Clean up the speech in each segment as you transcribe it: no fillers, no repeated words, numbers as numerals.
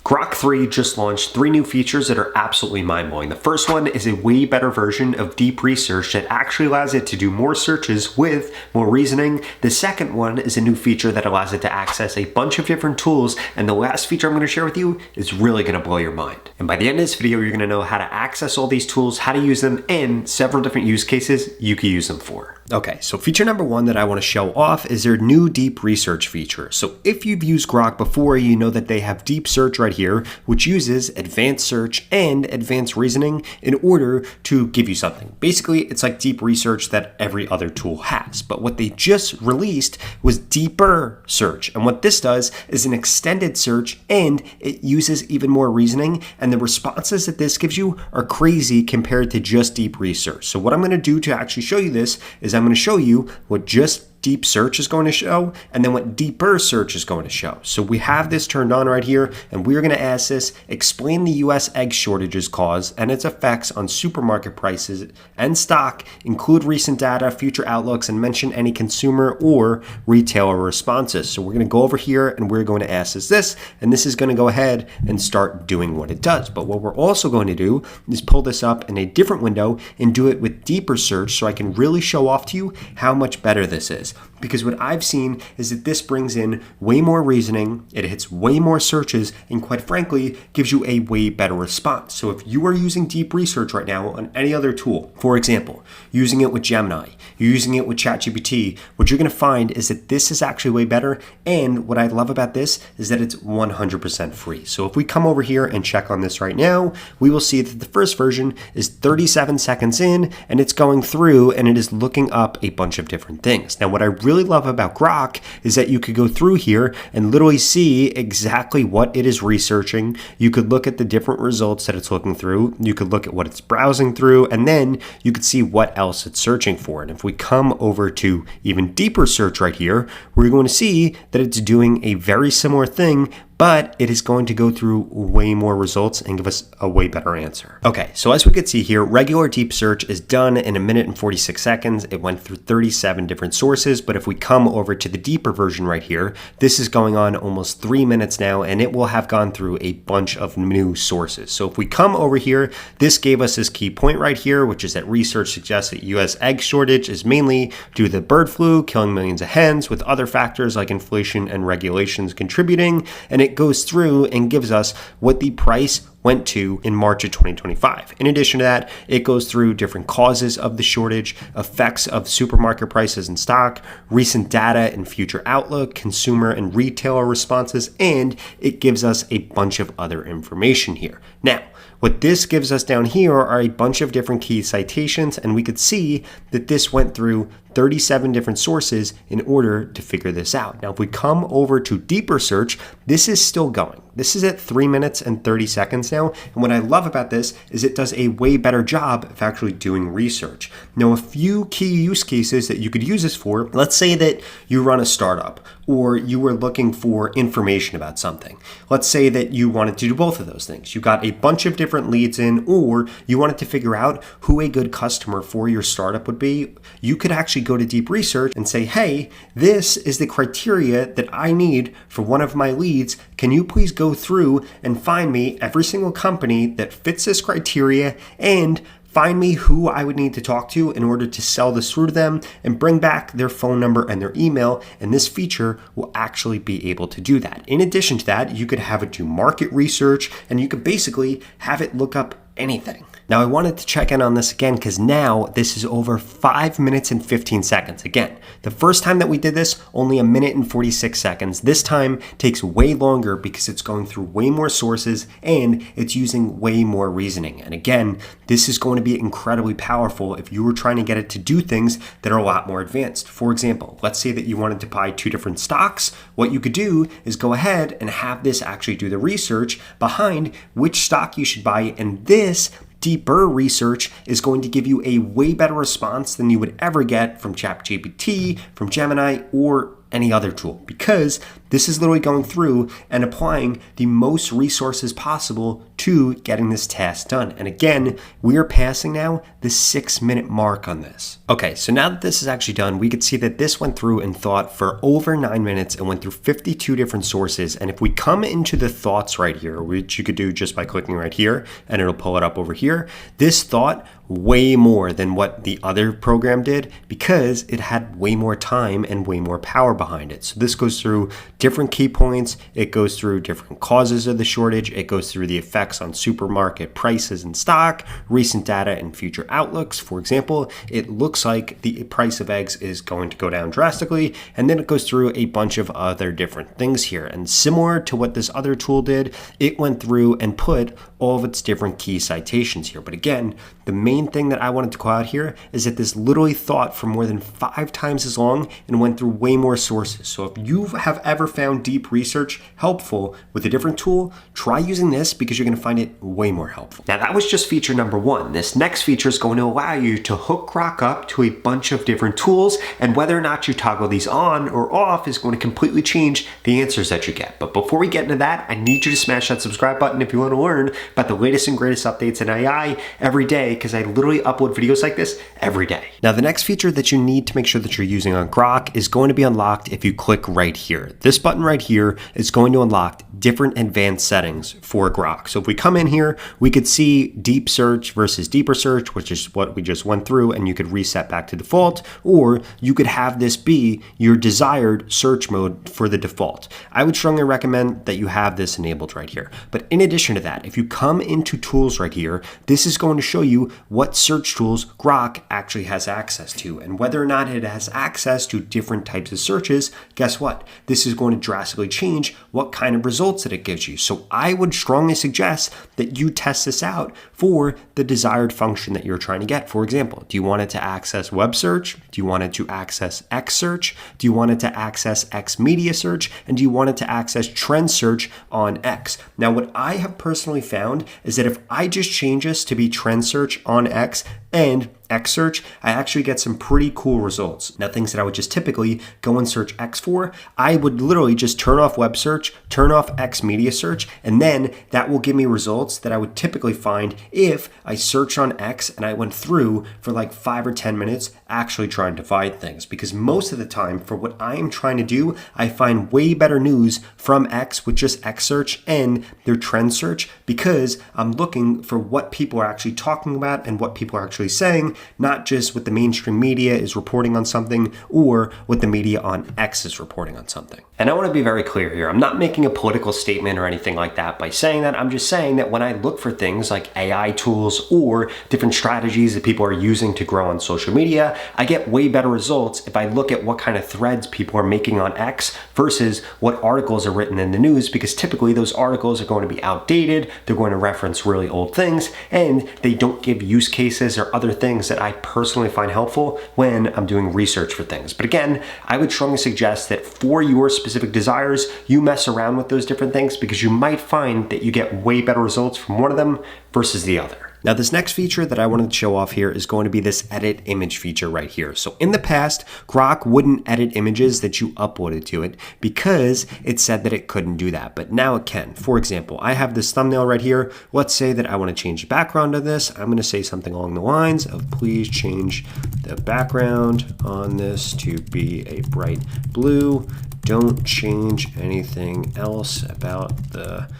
Grok 3 just launched 3 new features that are absolutely mind-blowing. The first one is a way better version of deep research that actually allows it to do more searches with more reasoning. The second one is a new feature that allows it to access a bunch of different tools. And the last feature I'm going to share with you is really going to blow your mind. And by the end of this video, you're going to know how to access all these tools, how to use them, and several different use cases you can use them for. Okay, so feature number one that I want to show off is their new deep research feature. So if you've used Grok before, you know that they have deep search right here, which uses advanced search and advanced reasoning in order to give you something. Basically, it's like deep research that every other tool has. But what they just released was deeper search. And what this does is an extended search, and it uses even more reasoning. And the responses that this gives you are crazy compared to just deep research. So what I'm going to do to actually show you this is I'm going to show you what just deep search is going to show, and then what deeper search is going to show. So we have this turned on right here, and we're going to ask this, explain the US egg shortages cause and its effects on supermarket prices and stock, include recent data, future outlooks, and mention any consumer or retailer responses. So we're going to go over here and we're going to ask this, and this is going to go ahead and start doing what it does. But what we're also going to do is pull this up in a different window and do it with deeper search so I can really show off to you how much better this is. Because what I've seen is that this brings in way more reasoning, it hits way more searches, and quite frankly, gives you a way better response. So if you are using deep research right now on any other tool, for example, using it with Gemini, you're using it with ChatGPT, what you're going to find is that this is actually way better. And what I love about this is that it's 100% free. So if we come over here and check on this right now, we will see that the first version is 37 seconds in, and it's going through and it is looking up a bunch of different things. Now, what I really love about Grok is that you could go through here and literally see exactly what it is researching. You could look at the different results that it's looking through. You could look at what it's browsing through, and then you could see what else it's searching for. And if we come over to even deeper search right here, we're going to see that it's doing a very similar thing, but it is going to go through way more results and give us a way better answer. Okay, so as we can see here, regular deep search is done in 1 minute and 46 seconds. It went through 37 different sources, but if we come over to the deeper version right here, this is going on almost 3 minutes now, and it will have gone through a bunch of new sources. So if we come over here, this gave us this key point right here, which is that research suggests that US egg shortage is mainly due to the bird flu, killing millions of hens, with other factors like inflation and regulations contributing, and it goes through and gives us what the price went to in March of 2025. In addition to that, it goes through different causes of the shortage, effects of supermarket prices and stock, recent data and future outlook, consumer and retailer responses, and it gives us a bunch of other information here. Now, what this gives us down here are a bunch of different key citations, and we could see that this went through 37 different sources in order to figure this out. Now, if we come over to deeper search, this is still going. This is at 3 minutes and 30 seconds now. And what I love about this is it does a way better job of actually doing research. Now, a few key use cases that you could use this for, let's say that you run a startup or you were looking for information about something. Let's say that you wanted to do both of those things. You got a bunch of different leads in, or you wanted to figure out who a good customer for your startup would be. You could actually go to deep research and say, hey, this is the criteria that I need for one of my leads. Can you please go through and find me every single company that fits this criteria and find me who I would need to talk to in order to sell this through to them, and bring back their phone number and their email, and this feature will actually be able to do that. In addition to that, you could have it do market research, and you could basically have it look up anything. Now, I wanted to check in on this again because now this is over 5 minutes and 15 seconds. Again, the first time that we did this, only 1 minute and 46 seconds. This time takes way longer because it's going through way more sources and it's using way more reasoning. And again, this is going to be incredibly powerful if you were trying to get it to do things that are a lot more advanced. For example, let's say that you wanted to buy 2 different stocks. What you could do is go ahead and have this actually do the research behind which stock you should buy, and this deeper research is going to give you a way better response than you would ever get from ChatGPT, from Gemini, or any other tool, because This is literally going through and applying the most resources possible to getting this task done. And again, we are passing now the 6-minute mark on this. Okay, so now that this is actually done, we could see that this went through and thought for over 9 minutes and went through 52 different sources. And if we come into the thoughts right here, which you could do just by clicking right here, and it'll pull it up over here, this thought way more than what the other program did because it had way more time and way more power behind it. So this goes through different key points, it goes through different causes of the shortage, it goes through the effects on supermarket prices and stock, recent data and future outlooks. For example, it looks like the price of eggs is going to go down drastically, and then it goes through a bunch of other different things here. And similar to what this other tool did, it went through and put all of its different key citations here. But again, the main thing that I wanted to call out here is that this literally thought for more than 5 times as long and went through way more sources. So if you have ever found deep research helpful with a different tool, try using this because you're going to find it way more helpful. Now that was just feature number 1. This next feature is going to allow you to hook Grok up to a bunch of different tools, and whether or not you toggle these on or off is going to completely change the answers that you get. But before we get into that, I need you to smash that subscribe button if you want to learn about the latest and greatest updates in AI every day, because I literally upload videos like this every day. Now the next feature that you need to make sure that you're using on Grok is going to be unlocked if you click right here. This button right here is going to unlock different advanced settings for Grok. So if we come in here, we could see deep search versus deeper search, which is what we just went through, and you could reset back to default, or you could have this be your desired search mode for the default. I would strongly recommend that you have this enabled right here. But in addition to that, if you come into tools right here, this is going to show you what search tools Grok actually has access to, and whether or not it has access to different types of searches. Guess what? This is going to drastically change what kind of results that it gives you. So I would strongly suggest that you test this out for the desired function that you're trying to get. For example, do you want it to access web search? Do you want it to access X search? Do you want it to access X media search? And do you want it to access trend search on X? Now, what I have personally found is that if I just change this to be trend search on X and X search, I actually get some pretty cool results. Now, things that I would just typically go and search X for, I would literally just turn off web search, turn off X media search, and then that will give me results that I would typically find if I search on X and I went through for like 5 or 10 minutes actually trying to find things. Because most of the time, for what I am trying to do, I find way better news from X with just X search and their trend search, because I'm looking for what people are actually talking about and what people are actually saying, not just what the mainstream media is reporting on something or what the media on X is reporting on something. And I want to be very clear here. I'm not making a political statement or anything like that by saying that. I'm just saying that when I look for things like AI tools or different strategies that people are using to grow on social media, I get way better results if I look at what kind of threads people are making on X versus what articles are written in the news, because typically those articles are going to be outdated, they're going to reference really old things, and they don't give use cases or other things that I personally find helpful when I'm doing research for things. But again, I would strongly suggest that for your specific desires, you mess around with those different things, because you might find that you get way better results from one of them versus the other. Now, this next feature that I wanted to show off here is going to be this edit image feature right here. So in the past, Grok wouldn't edit images that you uploaded to it because it said that it couldn't do that, but now it can. For example, I have this thumbnail right here. Let's say that I want to change the background of this. I'm going to say something along the lines of, please change the background on this to be a bright blue. Don't change anything else about the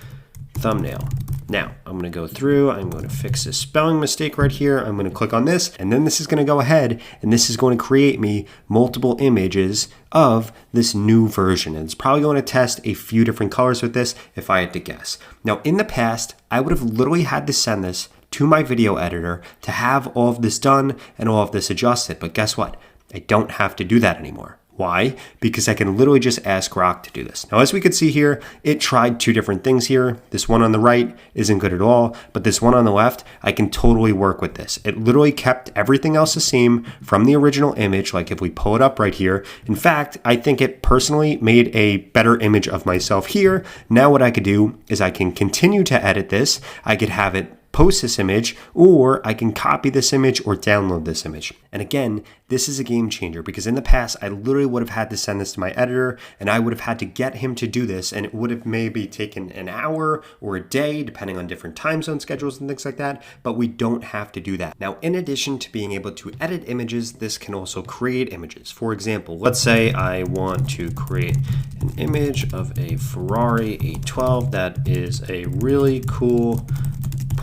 thumbnail. Now, I'm going to go through, I'm going to fix this spelling mistake right here. I'm going to click on this, and then this is going to go ahead, and this is going to create me multiple images of this new version. And it's probably going to test a few different colors with this if I had to guess. Now, in the past, I would have literally had to send this to my video editor to have all of this done and all of this adjusted. But guess what? I don't have to do that anymore. Why? Because I can literally just ask Grok to do this. Now, as we can see here, it tried 2 different things here. This one on the right isn't good at all, but this one on the left, I can totally work with this. It literally kept everything else the same from the original image, like if we pull it up right here. In fact, I think it personally made a better image of myself here. Now what I could do is I can continue to edit this. I could have it post this image, or I can copy this image or download this image. And again, this is a game changer because in the past, I literally would have had to send this to my editor and I would have had to get him to do this, and it would have maybe taken an hour or a day, depending on different time zone schedules and things like that, but we don't have to do that. Now, in addition to being able to edit images, this can also create images. For example, let's say I want to create an image of a Ferrari 812 that is a really cool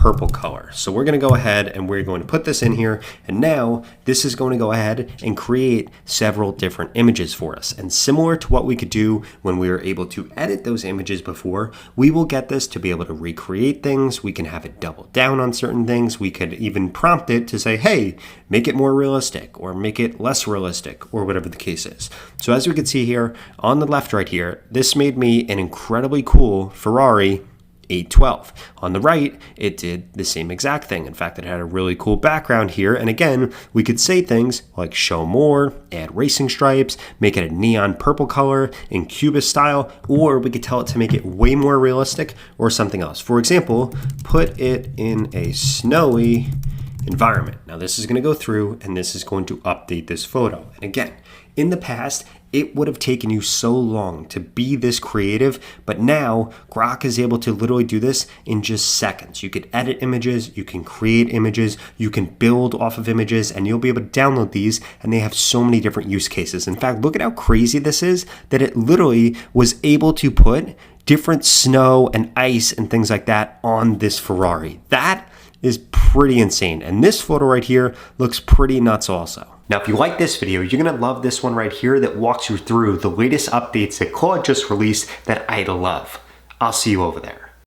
purple color. So we're going to go ahead and we're going to put this in here, and now this is going to go ahead and create several different images for us. And similar to what we could do when we were able to edit those images before, we will get this to be able to recreate things. We can have it double down on certain things. We could even prompt it to say, hey, make it more realistic or make it less realistic, or whatever the case is. So as we can see here on the left right here, this made me an incredibly cool Ferrari 812. On the right, it did the same exact thing. In fact, it had a really cool background here. And again, we could say things like show more, add racing stripes, make it a neon purple color in Cubist style, or we could tell it to make it way more realistic or something else. For example, put it in a snowy environment. Now this is going to go through and this is going to update this photo. And again, in the past, it would have taken you so long to be this creative, but now Grok is able to literally do this in just seconds. You could edit images, you can create images, you can build off of images, and you'll be able to download these, and they have so many different use cases. In fact, look at how crazy this is, that it literally was able to put different snow and ice and things like that on this Ferrari. That is pretty insane. And this photo right here looks pretty nuts also. Now, if you like this video, you're gonna love this one right here that walks you through the latest updates that Claude just released that I love. I'll see you over there.